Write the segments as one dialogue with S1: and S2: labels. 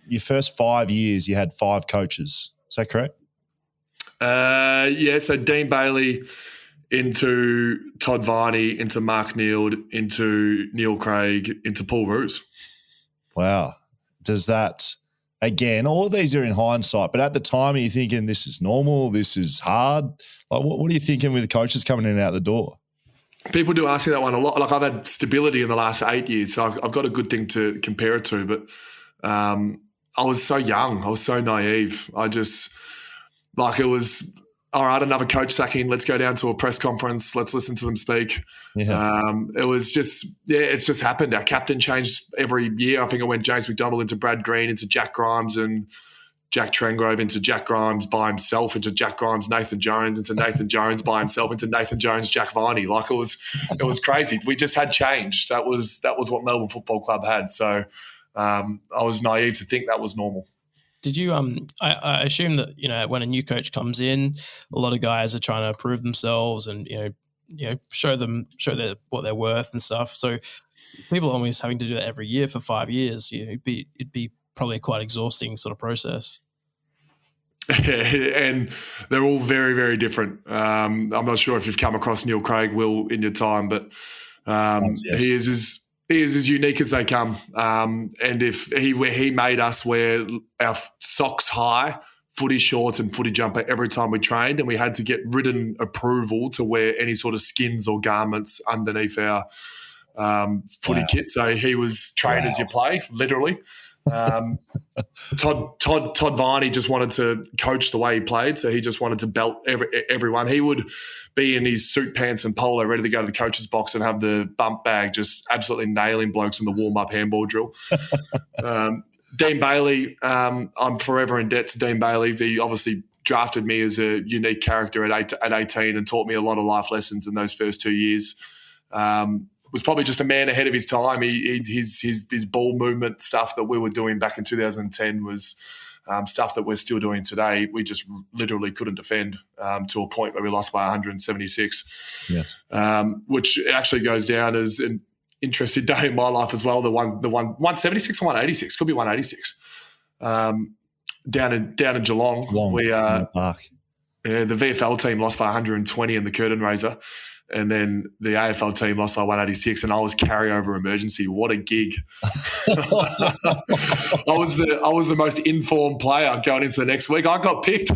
S1: your first 5 years, you had 5 coaches. Is that correct?
S2: Yeah, so Dean Bailey into Todd Viney, into Mark Neild, into Neil Craig, into Paul Roos.
S1: Wow. Does that, again, all of these are in hindsight, but at the time, are you thinking this is normal, this is hard? Like, what are you thinking with the coaches coming in and out the door?
S2: People do ask me that one a lot. Like, I've had stability in the last 8 years, so I've got a good thing to compare it to, but I was so young. I was so naive. I just, like, it was, all right, another coach sacking. Let's go down to a press conference. Let's listen to them speak.
S1: Yeah.
S2: It was just, it's just happened. Our captain changed every year. I think it went James McDonald into Brad Green, into Jack Grimes, and Jack Trengrove into Jack Grimes by himself, into Jack Grimes, Nathan Jones, into Nathan Jones by himself, into Nathan Jones, Jack Viney. Like, it was crazy. We just had change. That was what Melbourne Football Club had. So I was naive to think that was normal.
S3: Did you? I assume that when a new coach comes in, a lot of guys are trying to prove themselves and show what they're worth and stuff. So people almost having to do that every year for 5 years. It'd be probably a quite exhausting sort of process.
S2: And they're all very, very different. I'm not sure if you've come across Neil Craig, Will, in your time, but yes. He is as unique as they come. And if he made us wear our socks high, footy shorts and footy jumper every time we trained, and we had to get written approval to wear any sort of skins or garments underneath our footy kit. So he was trained as you play, literally. Todd Viney just wanted to coach the way he played, so he just wanted to belt everyone. He would be in his suit pants and polo ready to go to the coach's box and have the bump bag just absolutely nailing blokes in the warm-up handball drill. Dean Bailey, I'm forever in debt to Dean Bailey. He obviously drafted me as a unique character at 18 and taught me a lot of life lessons in those first 2 years. Was probably just a man ahead of his time. His ball movement stuff that we were doing back in 2010 was stuff that we're still doing today. We just literally couldn't defend to a point where we lost by 176.
S1: Yes,
S2: which actually goes down as an interesting day in my life as well. The 176 or 186, could be 186. Down in Geelong, we the VFL team lost by 120 in the curtain raiser. And then the AFL team lost by 186, and I was carryover emergency. What a gig! I was the most informed player going into the next week. I got picked.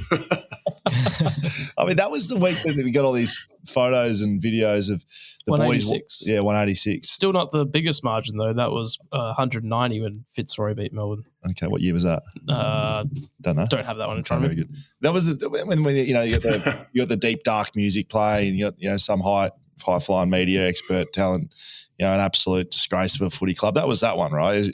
S1: I mean, that was the week that we got all these photos and videos of the
S3: 186.
S1: Boys. Yeah, 186.
S3: Still not the biggest margin though. That was 190 when Fitzroy beat Melbourne.
S1: Okay, what year was that? Don't know.
S3: Don't have that one in front of me.
S1: That was when you got the deep dark music playing. You got some high flying media expert telling an absolute disgrace of a footy club. That was that one, right?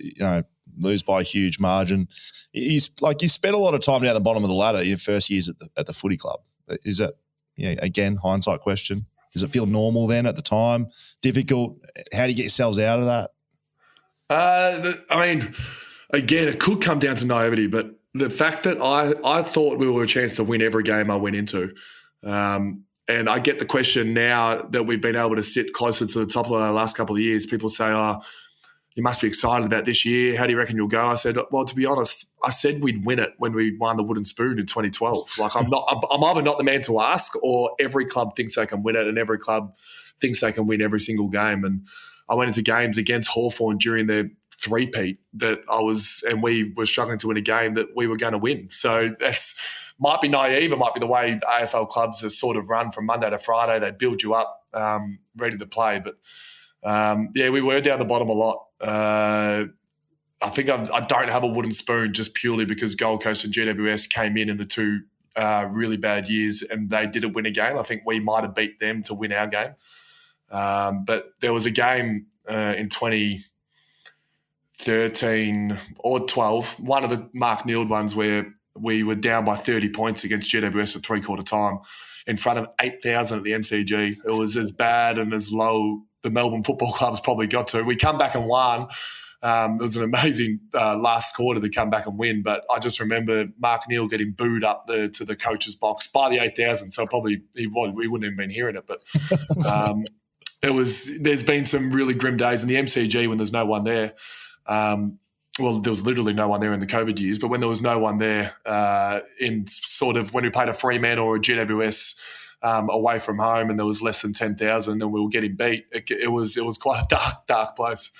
S1: Lose by a huge margin. You spent a lot of time down the bottom of the ladder in your first years at the footy club. Is that again hindsight question? Does it feel normal then at the time? Difficult? How do you get yourselves out of that?
S2: I mean, again, it could come down to naivety, but the fact that I thought we were a chance to win every game I went into. And I get the question now that we've been able to sit closer to the top of the last couple of years. People say, you must be excited about this year. How do you reckon you'll go? I said, well, to be honest, I said we'd win it when we won the Wooden Spoon in 2012. Like, I'm either not the man to ask, or every club thinks they can win it, and every club thinks they can win every single game. And I went into games against Hawthorn during their three-peat and we were struggling to win a game that we were going to win. So that's might be naive. It might be the way AFL clubs are sort of run from Monday to Friday. They build you up ready to play. But, we were down the bottom a lot. I think I don't have a wooden spoon just purely because Gold Coast and GWS came in the two really bad years and they didn't win a game. I think we might have beat them to win our game. But there was a game in 2013 or 12, one of the Mark Neild ones where we were down by 30 points against GWS at three-quarter time in front of 8,000 at the MCG. It was as bad and as low the Melbourne Football Club's probably got to. We come back and won. It was an amazing last quarter to come back and win, but I just remember Mark Neild getting booed up to the coach's box by the 8,000, so probably we wouldn't have been hearing it. But there's been some really grim days in the MCG when there's no one there. well, there was literally no one there in the COVID years, but when there was no one there in sort of when we played a Fremantle or a GWS away from home and there was less than 10,000 and we were getting beat, it was quite a dark place.